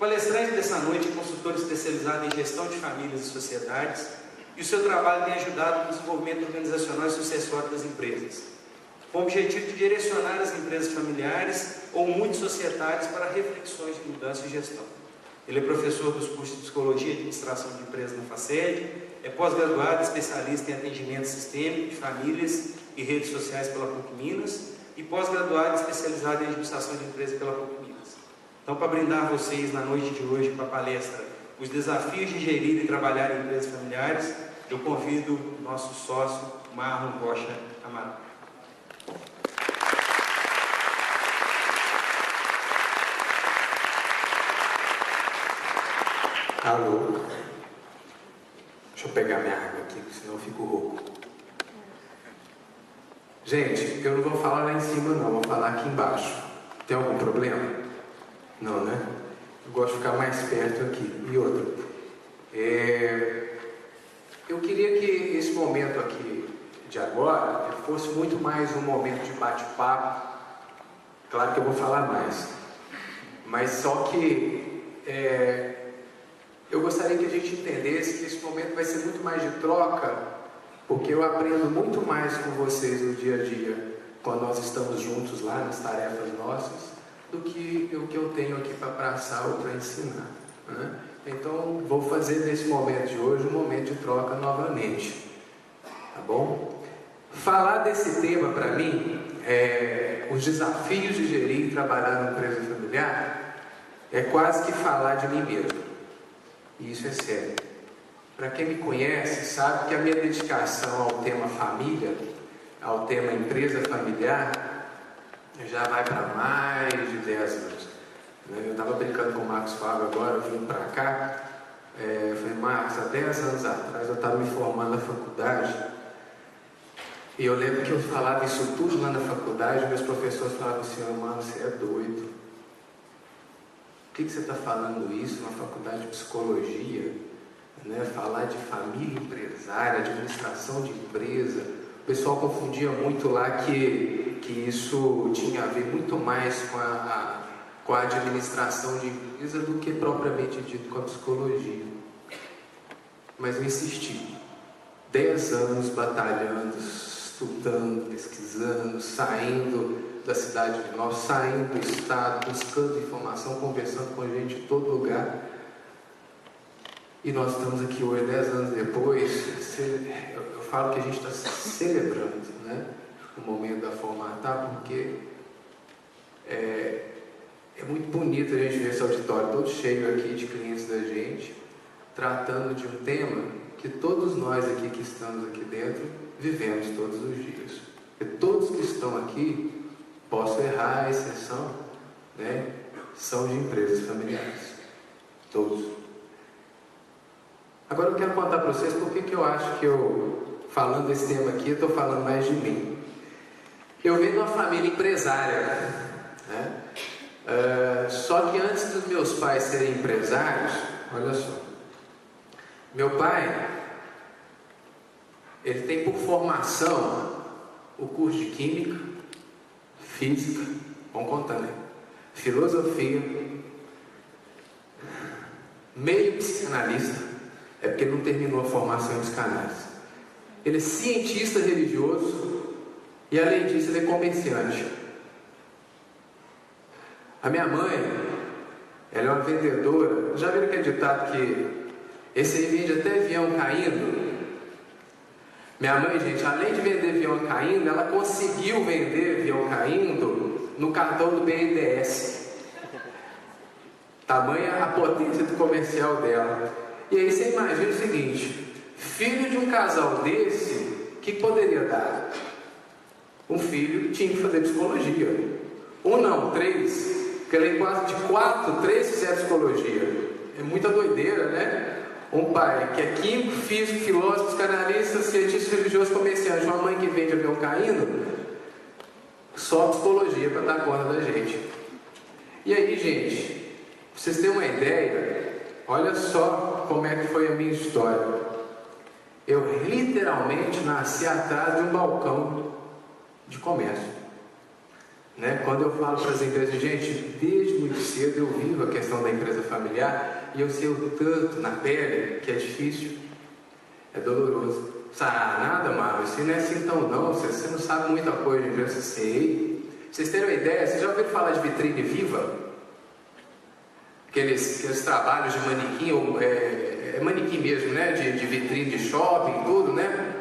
Palestrante dessa noite é consultor especializado em gestão de famílias e sociedades, e o seu trabalho tem ajudado no desenvolvimento organizacional e sucessório das empresas, com o objetivo de direcionar as empresas familiares ou multissocietárias para reflexões de mudança e gestão. Ele é professor dos cursos de Psicologia e Administração de Empresas na FACED, é pós-graduado especialista em atendimento sistêmico de famílias e redes sociais pela PUC Minas e pós-graduado especializado em administração de empresas pela PUC Minas. Então, para brindar vocês na noite de hoje com a palestra Os Desafios de Gerir e Trabalhar em Empresas Familiares, eu convido o nosso sócio, Marlon Rocha Amaral. Alô? Deixa eu pegar minha água aqui, senão eu fico rouco. Gente, eu não vou falar lá em cima não, vou falar aqui embaixo. Tem algum problema? Não, né? Eu gosto de ficar mais perto aqui. E outra, eu queria que esse momento aqui de agora fosse muito mais um momento de bate-papo. Claro que eu vou falar mais. Mas só que eu gostaria que a gente entendesse que esse momento vai ser muito mais de troca, porque eu aprendo muito mais com vocês no dia a dia, quando nós estamos juntos lá nas tarefas nossas, do que o que eu tenho aqui para passar ou para ensinar, né? Então, vou fazer desse momento de hoje um momento de troca novamente, tá bom? Falar desse tema para mim, os desafios de gerir e trabalhar na empresa familiar, é quase que falar de mim mesmo, e isso é sério. Para quem me conhece, sabe que a minha dedicação ao tema família, ao tema empresa familiar, já vai para mais de 10 anos. Eu estava brincando com o Marcos Fábio agora, eu vim para cá. Eu falei, Marcos, há 10 anos atrás eu estava me formando na faculdade. E eu lembro que eu falava isso tudo lá na faculdade, meus professores falavam assim, mano, você é doido. Por que você está falando isso na faculdade de psicologia? Né? Falar de família empresária, administração de empresa. O pessoal confundia muito lá que isso tinha a ver muito mais com a administração de empresa do que propriamente dito com a psicologia. Mas eu insisti. 10 anos batalhando, estudando, pesquisando, saindo da cidade de nós, saindo do estado, buscando informação, conversando com gente em todo lugar. E nós estamos aqui hoje, 10 anos depois. Eu falo que a gente está celebrando, né, o momento da formatar, porque é muito bonito a gente ver esse auditório todo cheio aqui de clientes da gente, tratando de um tema que todos nós aqui que estamos aqui dentro vivemos todos os dias. E todos que estão aqui, posso errar a exceção, né, são de empresas familiares. Todos. Agora eu quero contar para vocês por que eu acho que falando desse tema aqui, eu estou falando mais de mim. Eu venho de uma família empresária, né? Só que antes dos meus pais serem empresários, olha só, meu pai, ele tem por formação o curso de Química, Física, vamos contar, né? Filosofia, meio psicanalista, é porque ele não terminou a formação em psicanálise. Ele é cientista religioso e, além disso, ele é comerciante. A minha mãe, ela é uma vendedora. Já viram aquele ditado que esse aí vende até avião caindo? Minha mãe, gente, além de vender avião caindo, ela conseguiu vender avião caindo no cartão do BNDES. Tamanha a potência do comercial dela. E aí você imagina o seguinte, filho de um casal desse, o que poderia dar? Um filho tinha que fazer psicologia. Um não, 3. Porque além de 4, 3 fizeram psicologia. É muita doideira, né? Um pai que é químico, físico, filósofo, psicanalista, cientista religioso, comerciante. Uma mãe que vende avião caindo. Só psicologia para dar conta da gente. E aí, gente, pra vocês terem uma ideia, olha só como é que foi a minha história. Eu literalmente nasci atrás de um balcão de comércio. né? Quando eu falo para as empresas, gente, desde muito cedo eu vivo a questão da empresa familiar e eu sei o tanto na pele que é difícil, é doloroso. Nada, Mário, isso não é assim tão não, você não sabe muita coisa de empresa, sei. Pra vocês terem uma ideia, vocês já ouviram falar de vitrine viva? Aqueles trabalhos de manequim, é manequim mesmo, né? De vitrine de shopping, tudo, né?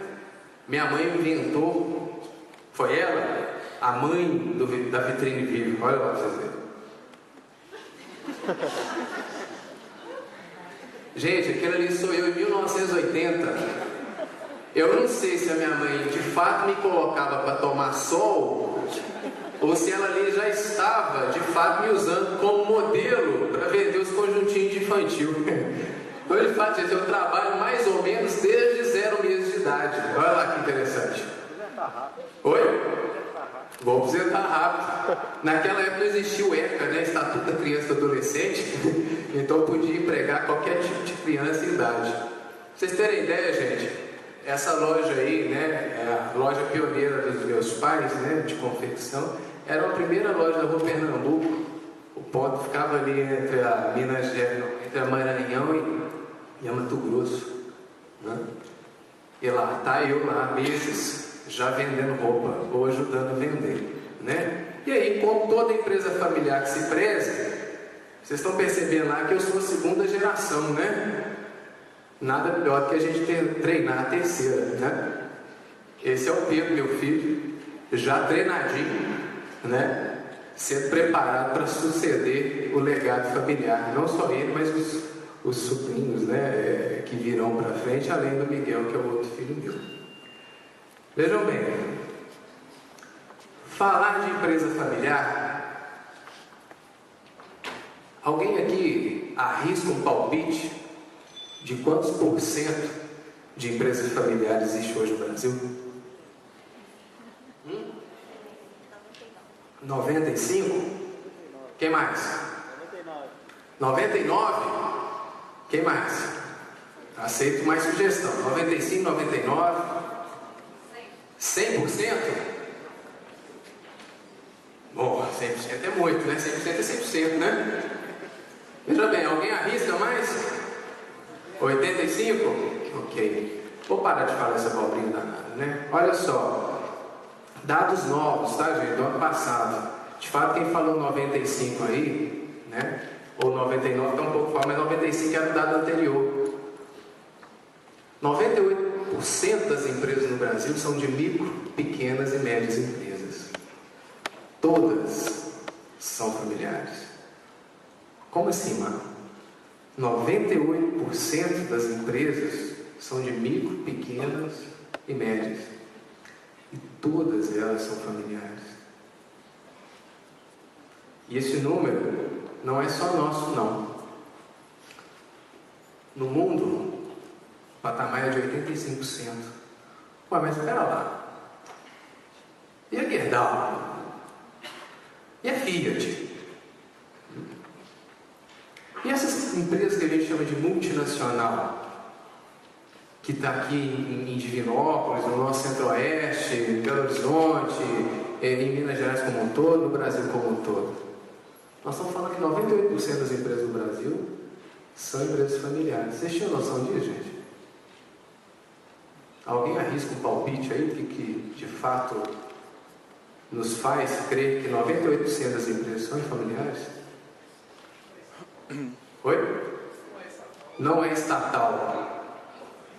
Minha mãe inventou, foi ela, a mãe da vitrine viva. Olha lá pra vocês verem. Gente, aquilo ali sou eu em 1980. Eu não sei se a minha mãe de fato me colocava para tomar sol ou se ela ali já estava de fato me usando como modelo para vender os conjuntinhos de infantil. Então ele fala, gente, eu trabalho mais ou menos desde 0 meses de idade. Olha lá que interessante. Oi? Vou aposentar rápido. Naquela época não existia o ECA, né? Estatuto da Criança e Adolescente. Então eu podia empregar qualquer tipo de criança e idade. Pra vocês terem ideia, gente, essa loja aí, né? É a loja pioneira dos meus pais, né? De confecção. Era a primeira loja da rua Pernambuco. O ponto ficava ali entre a Minas Gerais, entre a Maranhão e a Mato Grosso, né? E lá tá eu lá meses já vendendo roupa ou ajudando a vender, né? E aí, como toda empresa familiar que se preze, vocês estão percebendo lá que eu sou a 2ª geração, né? Nada melhor do que a gente treinar a 3ª, né? Esse é o Pedro, meu filho, já treinadinho, né? Sendo preparado para suceder o legado familiar, não só ele, mas os sobrinhos, né? Que virão para frente, além do Miguel, que é o outro filho meu. Vejam bem, falar de empresa familiar, alguém aqui arrisca um palpite de quantos % de empresas familiares existe hoje no Brasil? 95? Quem mais? 99? Quem mais? Aceito mais sugestão. 95, 99? 100%? Bom, 100% é muito, né? 100% é 100%, né? Veja bem, alguém arrisca mais? 85? Ok. Vou parar de falar essa abobrinha danada, né? Olha só. Dados novos, tá, gente? Do ano passado. De fato, quem falou 95 aí, né? Ou 99 está um pouco fora, mas 95 era o dado anterior. 98% das empresas no Brasil são de micro, pequenas e médias empresas. Todas são familiares. Como assim, mano? 98% das empresas são de micro, pequenas e médias. E todas elas são familiares. E esse número não é só nosso, não. No mundo, o patamar é de 85%. Ué, mas espera lá. E a Gerdau? E a Fiat? E essas empresas que a gente chama de multinacional, que está aqui em Divinópolis, no nosso centro-oeste, em Belo Horizonte, em Minas Gerais como um todo, no Brasil como um todo. Nós estamos falando que 98% das empresas do Brasil são empresas familiares. Vocês tinham noção disso, gente? Alguém arrisca um palpite aí que de fato nos faz crer que 98% das empresas são familiares? Oi? Não é estatal.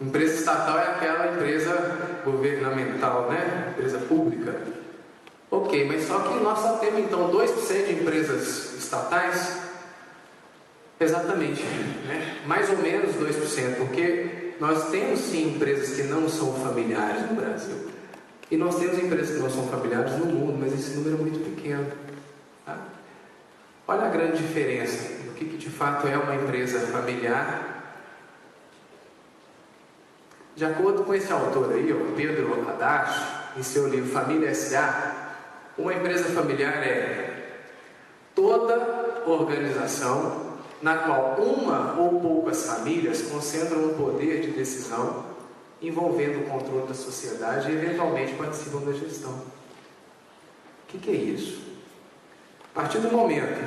Empresa estatal é aquela empresa governamental, né? Empresa pública. Ok, mas só que nós só temos então 2% de empresas estatais? Exatamente, né? Mais ou menos 2%, porque nós temos sim empresas que não são familiares no Brasil. E nós temos empresas que não são familiares no mundo, mas esse número é muito pequeno. Tá? Olha a grande diferença do que de fato é uma empresa familiar. De acordo com esse autor aí, o Pedro Haddad, em seu livro Família S.A., uma empresa familiar é toda organização na qual uma ou poucas famílias concentram um poder de decisão envolvendo o controle da sociedade e eventualmente participam da gestão. O que é isso? A partir do momento,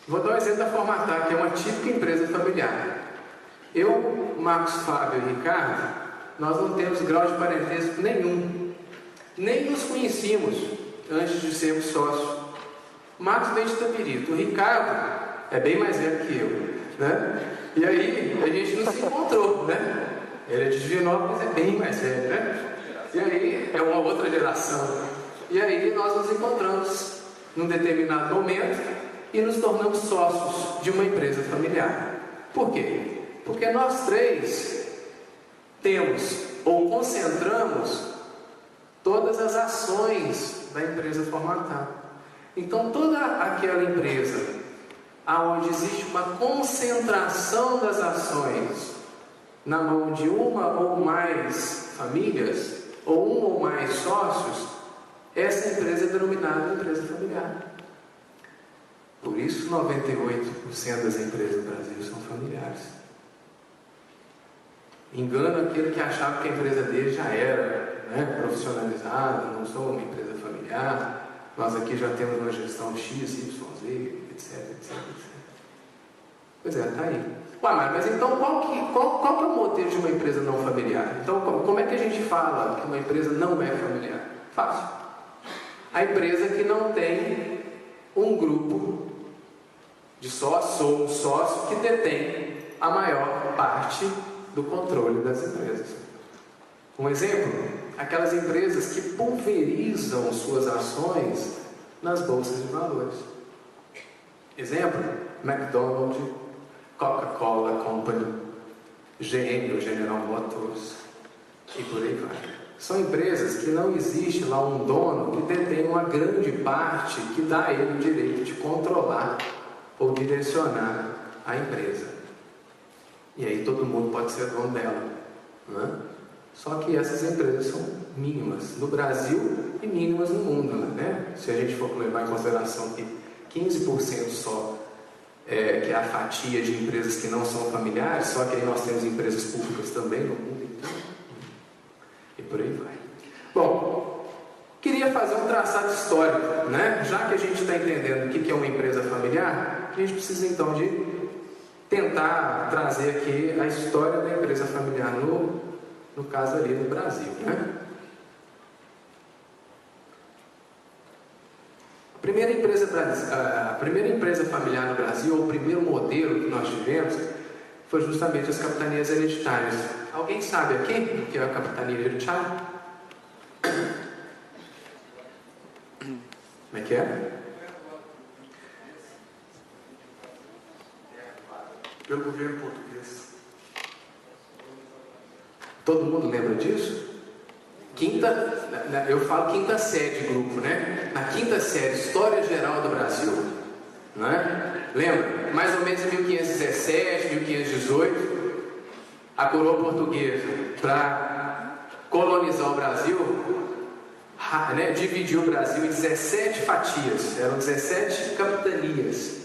vou dar um exemplo da Formatar, que é uma típica empresa familiar. Eu, Marcos, Fábio e Ricardo, nós não temos grau de parentesco nenhum. Nem nos conhecíamos antes de sermos sócios. Marcos vem de Itabirito. O Ricardo é bem mais velho que eu, né? E aí, a gente não se encontrou, né? Ele é de Divinópolis, é bem mais velho, né? E aí, é uma outra geração. E aí, nós nos encontramos num determinado momento e nos tornamos sócios de uma empresa familiar. Por quê? Porque nós três temos ou concentramos todas as ações da empresa Formatar. Então, toda aquela empresa aonde existe uma concentração das ações na mão de uma ou mais famílias, ou um ou mais sócios, essa empresa é denominada empresa familiar. Por isso, 98% das empresas do Brasil são familiares. Engano aquele que achava que a empresa dele já era, né, profissionalizada, não sou uma empresa familiar, nós aqui já temos uma gestão X, Y, Z, etc, etc. Pois é, está aí. Ué, mas então qual que é o modelo de uma empresa não familiar? Então, como é que a gente fala que uma empresa não é familiar? Fácil. A empresa que não tem um grupo de sócios ou um sócio que detém a maior parte do controle das empresas. Um exemplo, aquelas empresas que pulverizam suas ações nas bolsas de valores. Exemplo, McDonald's, Coca-Cola Company, GM, General Motors, e por aí vai. São empresas que não existe lá um dono que detém uma grande parte que dá a ele o direito de controlar ou direcionar a empresa. E aí todo mundo pode ser dono dela, não é? Só que essas empresas são mínimas no Brasil e mínimas no mundo, né? Se a gente for levar em consideração que 15% só que é a fatia de empresas que não são familiares, só que aí nós temos empresas públicas também no mundo inteiro. E por aí vai. Bom, queria fazer um traçado histórico, né? Já que a gente está entendendo o que é uma empresa familiar, a gente precisa então de tentar trazer aqui a história da empresa familiar no caso ali no Brasil, né? A primeira empresa familiar no Brasil, ou o primeiro modelo que nós tivemos, foi justamente as capitanias hereditárias. Alguém sabe aqui o que é a capitania hereditária? Como é que é? Pelo governo português. Todo mundo lembra disso? Eu falo quinta série de grupo, né? Na quinta série, História Geral do Brasil, não é? Lembra? Mais ou menos em 1517, 1518, a coroa portuguesa, para colonizar o Brasil, né, dividiu o Brasil em 17 fatias, eram 17 capitanias,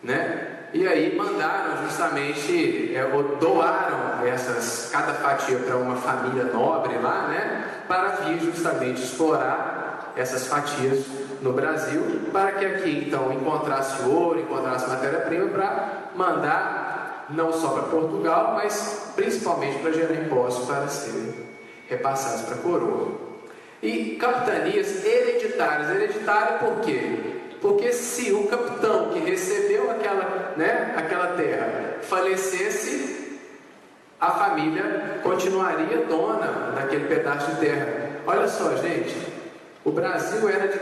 né? E aí mandaram justamente, doaram cada fatia para uma família nobre lá, né? Para vir justamente explorar essas fatias no Brasil, para que aqui então encontrasse ouro, encontrasse matéria-prima para mandar não só para Portugal, mas principalmente para gerar impostos para serem repassados para a coroa. E capitanias hereditárias. Hereditária por quê? Porque se o capitão que recebeu aquela terra falecesse, a família continuaria dona daquele pedaço de terra. Olha só, gente, o Brasil era de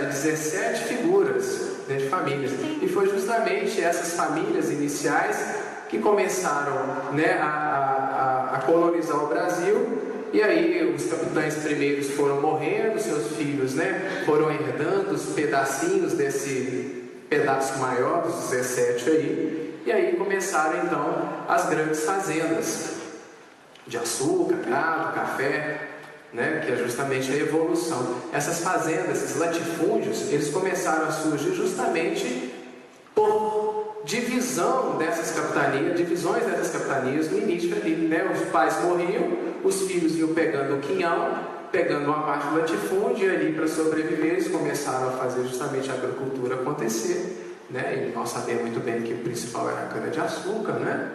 17 figuras, né, de famílias, e foi justamente essas famílias iniciais que começaram, né, a colonizar o Brasil. E aí os capitães primeiros foram morrendo, seus filhos, né, foram herdando os pedacinhos desse pedaço maior, dos 17 aí. E aí começaram então as grandes fazendas de açúcar, gado, café, né, que é justamente a evolução. Essas fazendas, esses latifúndios, eles começaram a surgir justamente por divisões dessas capitanias no início ali, né? Os pais morriam, os filhos iam pegando o quinhão pegando uma parte do latifúndio, e ali para sobreviver eles começaram a fazer justamente a agricultura acontecer, né? E nós sabemos muito bem que o principal era a cana-de-açúcar, né?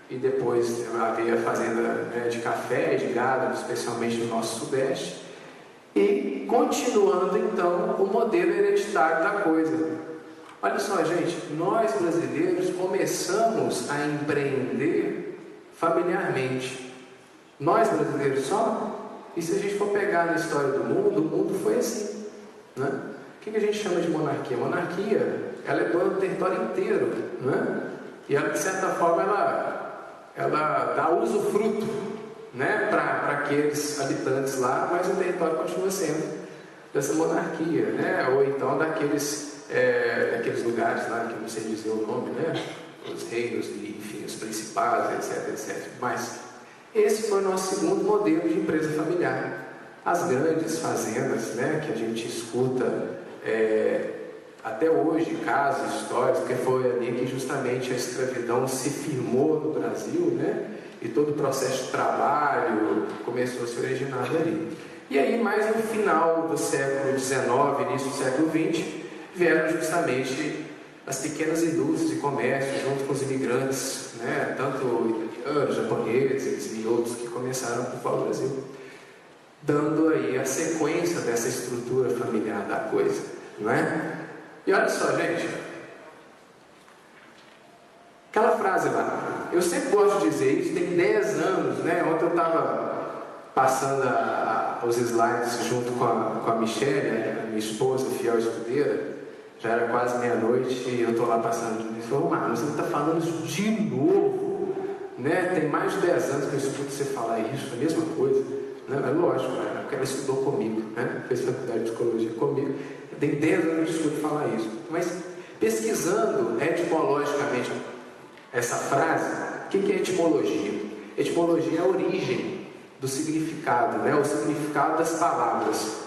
E depois havia a fazenda, né, de café e de gado, especialmente no nosso sudeste. E continuando então o modelo hereditário da coisa. Olha só, gente, nós brasileiros começamos a empreender familiarmente. Nós brasileiros só. E se a gente for pegar na história do mundo foi assim, né? O que a gente chama de monarquia? Monarquia, ela é dona do território inteiro, né? E ela, de certa forma, ela dá usufruto, né, para aqueles habitantes lá, mas o território continua sendo dessa monarquia, né? Ou então daqueles lugares lá, que não sei dizer o nome, né? Os reinos, e, enfim, os principados, etc, etc. Mas esse foi o nosso segundo modelo de empresa familiar. As grandes fazendas, né, que a gente escuta até hoje, casos históricos, porque foi ali que justamente a escravidão se firmou no Brasil, né? E todo o processo de trabalho começou a se originar dali. E aí, mais no final do século XIX, início do século XX, vieram justamente as pequenas indústrias de comércio, junto com os imigrantes, né? Tanto indianos, japoneses e outros que começaram a ocupar o Brasil, dando aí a sequência dessa estrutura familiar da coisa, não é? E olha só, gente, aquela frase lá, eu sempre gosto de dizer isso, tem 10 anos, né? Ontem eu estava passando os slides junto com a Michelle, a minha esposa, fiel escudeira, já era quase meia-noite e eu estou lá passando e falou, mas você está falando isso de novo, né? Tem mais de 10 anos que eu escuto você falar isso, a mesma coisa, né? É lógico, né? Porque ela estudou comigo, né? Fez faculdade de psicologia comigo, tem 10 anos que eu escuto falar isso, mas pesquisando etimologicamente essa frase, o que é etimologia? Etimologia é a origem do significado, né? O significado das palavras.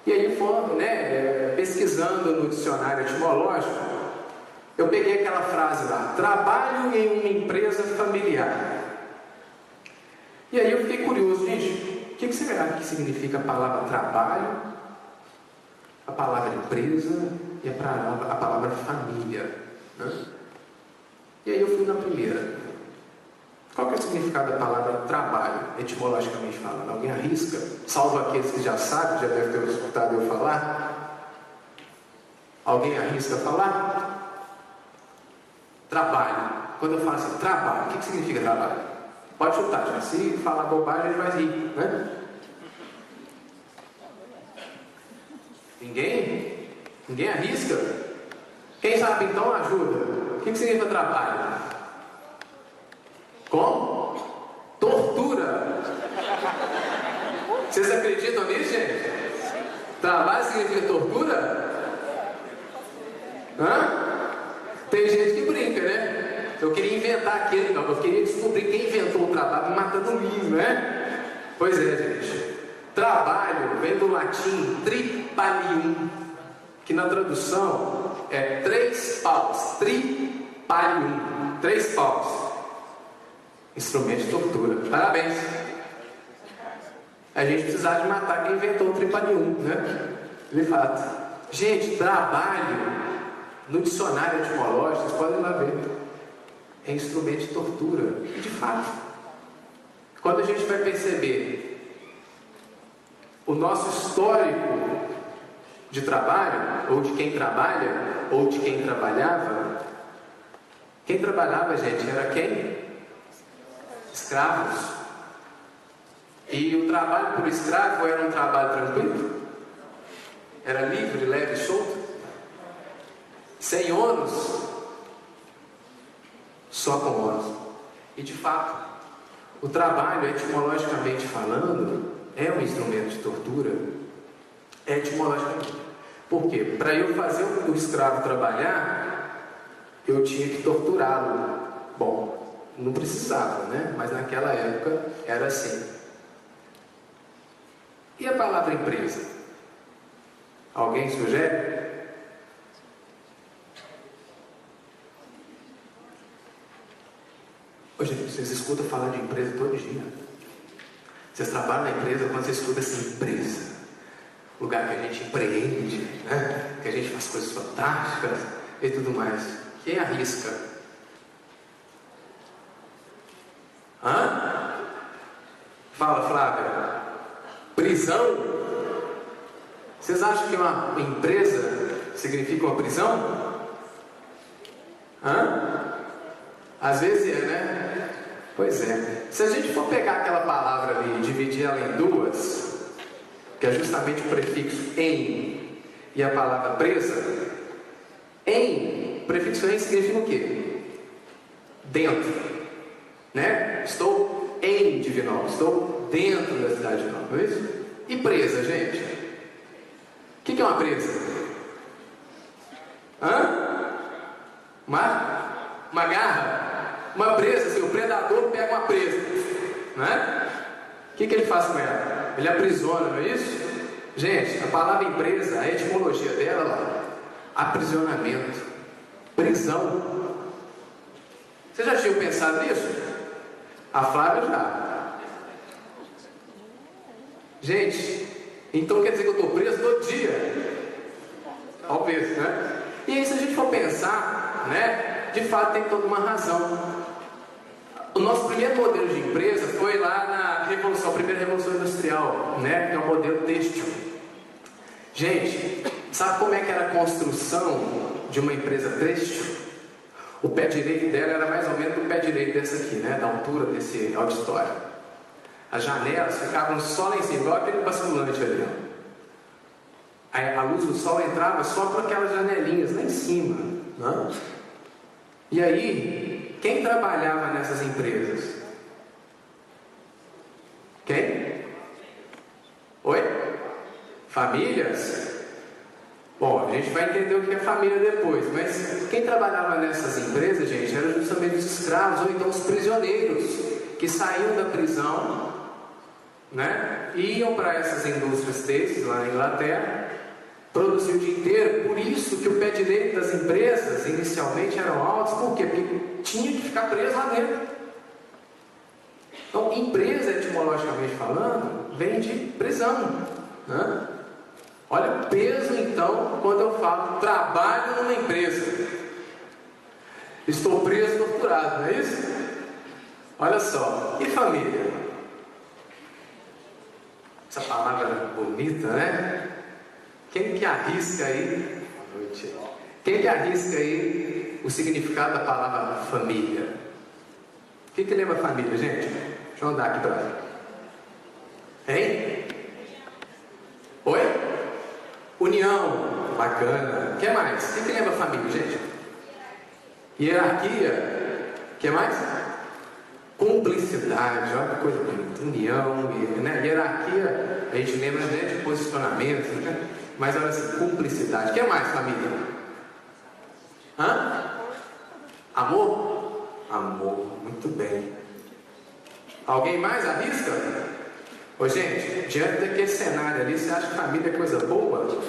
E aí, né, pesquisando no dicionário etimológico, eu peguei aquela frase lá, trabalho em uma empresa familiar. E aí eu fiquei curioso, gente, o que será que significa a palavra trabalho, a palavra empresa e a palavra família, né? E aí eu fui na primeira. Qual que é o significado da palavra trabalho, etimologicamente falando? Alguém arrisca? Salvo aqueles que já sabem, já devem ter escutado eu falar. Alguém arrisca falar? Trabalho. Quando eu falo assim, trabalho, o que significa trabalho? Pode chutar, já. Se falar bobagem, ele vai rir, né? Ninguém? Ninguém arrisca? Quem sabe então ajuda? O que significa trabalho? Como? Tortura. Vocês acreditam nisso, gente? Trabalho significa tortura? Hã? Tem gente que brinca, né? Eu queria inventar aquele, não, eu queria descobrir quem inventou o trabalho matando um livro, né? Pois é, gente. Trabalho vem do latim tripalium, que na tradução é 3 paus. Tripalium, 3 paus. Instrumento de tortura. Parabéns. A gente precisava de matar quem inventou o tripalium, né? De fato. Gente, trabalho, no dicionário etimológico, vocês podem lá ver, é instrumento de tortura. E de fato, quando a gente vai perceber o nosso histórico de trabalho, ou de quem trabalha, ou de quem trabalhava, gente, era quem? Escravos. E o trabalho por escravo era um trabalho tranquilo? Era livre, leve e solto? Sem ônus? Só com ônus. E de fato, o trabalho, etimologicamente falando, é um instrumento de tortura. Etimologicamente. Por quê? Para eu fazer o escravo trabalhar, eu tinha que torturá-lo. Bom, não precisava, né? Mas naquela época era assim. E a palavra empresa? Alguém sugere? Ô, gente, vocês escutam falar de empresa todo dia. Vocês trabalham na empresa quando você escuta assim, empresa. Lugar que a gente empreende, né? Que a gente faz coisas fantásticas e tudo mais. Quem arrisca? Hã? Fala, Flávia. Prisão? Vocês acham que uma empresa significa uma prisão? Hã? Às vezes é, né? Pois é. Se a gente for pegar aquela palavra ali e dividir ela em duas, que é justamente o prefixo em e a palavra presa, em, o prefixo em significa o quê? Dentro, né? Estou em Divinópolis, estou dentro da cidade de Divinópolis, não é isso? E presa, gente? O que é uma presa? Hã? Uma garra? Uma presa, assim, o predador pega uma presa, né? O que ele faz com ela? Ele aprisiona, não é isso? Gente, a palavra empresa, a etimologia dela, lá, aprisionamento, prisão. Vocês já tinham pensado nisso? A Flávia já. Gente, então quer dizer que eu estou preso todo dia? Talvez, né? E aí, se a gente for pensar, né? De fato tem toda uma razão. O nosso primeiro modelo de empresa foi lá na Revolução, primeira Revolução Industrial, né? Que é o modelo têxtil. Gente, sabe como é que era a construção de uma empresa têxtil? O pé direito dela era mais ou menos o pé direito dessa aqui, né? Da altura desse auditório. As janelas ficavam só lá em cima, igual aquele basculante ali. Aí a luz do sol entrava só por aquelas janelinhas lá em cima, né? E aí, quem trabalhava nessas empresas? Quem? Oi? Famílias? Bom, a gente vai entender o que é família depois, mas quem trabalhava nessas empresas, gente, eram justamente os escravos ou então os prisioneiros que saíam da prisão, né? E iam para essas indústrias têxteis lá na Inglaterra, produziam o dia inteiro. Por isso que o pé direito das empresas inicialmente eram altos. Por quê? Porque tinha que ficar preso lá dentro. Então, empresa, etimologicamente falando, vem de prisão, né? Olha o peso, então, quando eu falo trabalho numa empresa. Estou preso, torturado, não é isso? Olha só, e família? Essa palavra bonita, né? Quem que arrisca aí? Boa noite. Quem que arrisca aí o significado da palavra família? O que lembra família, gente? Deixa eu andar aqui para lá. Hein? Oi? União. Bacana. O que mais? O que lembra família, gente? Hierarquia. O que mais? Cumplicidade. Olha que coisa bonita. União, né? Hierarquia, a gente lembra, né, de posicionamento, né? Mas olha assim, cumplicidade. O que mais, família? Hã? Amor? Amor, muito bem. Alguém mais arrisca? Ô gente, diante daquele cenário ali, você acha que família é coisa boa?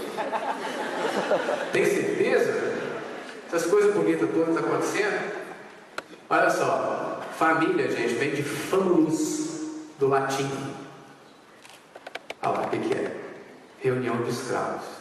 Tem certeza? Essas coisas bonitas todas acontecendo? Olha só, família, gente, vem de famulus, do latim. Olha lá, o que é? Reunião de escravos.